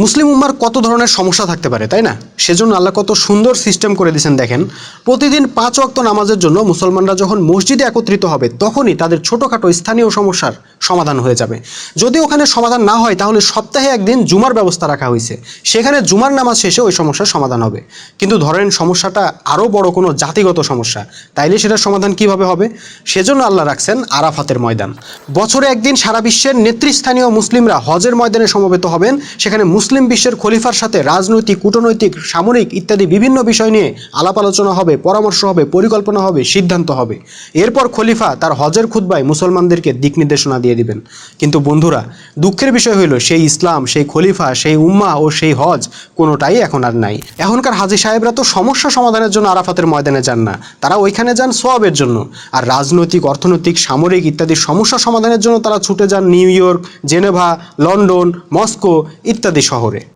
মুসলিম উম্মার কত ধরনের সমস্যা থাকতে পারে, তাই না? সেজন্য আল্লাহ কত সুন্দর সিস্টেম করে দিয়েছেন দেখেন। প্রতিদিন 5 ওয়াক্ত নামাজের জন্য মুসলমানরা যখন মসজিদে একত্রিত হবে তখনই তাদের ছোটোখাটো স্থানীয় সমস্যার সমাধান হয়ে যাবে। যদি ওখানে সমাধান না হয় তাহলে সপ্তাহে একদিন জুমার ব্যবস্থা রাখা হয়েছে, সেখানে জুমার নামাজ শেষে ওই সমস্যার সমাধান হবে। কিন্তু ধরেন সমস্যাটা আরও বড় কোনো জাতিগত সমস্যা, তাইলে সেটার সমাধান কিভাবে হবে? সেজন্য আল্লাহ রাখছেন আরাফাতের ময়দান। বছরে একদিন সারা বিশ্বের নেতৃস্থানীয় মুসলিমরা হজের ময়দানে সমবেত হবেন। সেখানে মুসলিম বিশ্বের খলিফার সাথে রাজনৈতিক, কূটনৈতিক, সামরিক ইত্যাদি বিভিন্ন বিষয় নিয়ে আলাপ আলোচনা হবে, পরামর্শ হবে, পরিকল্পনা হবে, সিদ্ধান্ত হবে। এরপর খলিফা তার হজের খুতবায় মুসলমানদেরকে দিক নির্দেশনা দিয়ে দিবেন। কিন্তু বন্ধুরা, দুঃখের বিষয় হইল সেই ইসলাম, সেই খলিফা, সেই উম্মাহ ও সেই হজ কোনোটাই এখন আর নাই। এখনকার হাজী সাহেবরা তো সমস্যা সমাধানের জন্য আরাফাতের ময়দানে যান না, তারা ওইখানে যান সওয়াবের জন্য। আর রাজনৈতিক, অর্থনৈতিক, সামরিক ইত্যাদি সমস্যা সমাধানের জন্য তারা ছুটে যান new York, Geneva, London, Moscow ইত্যাদি শহরে।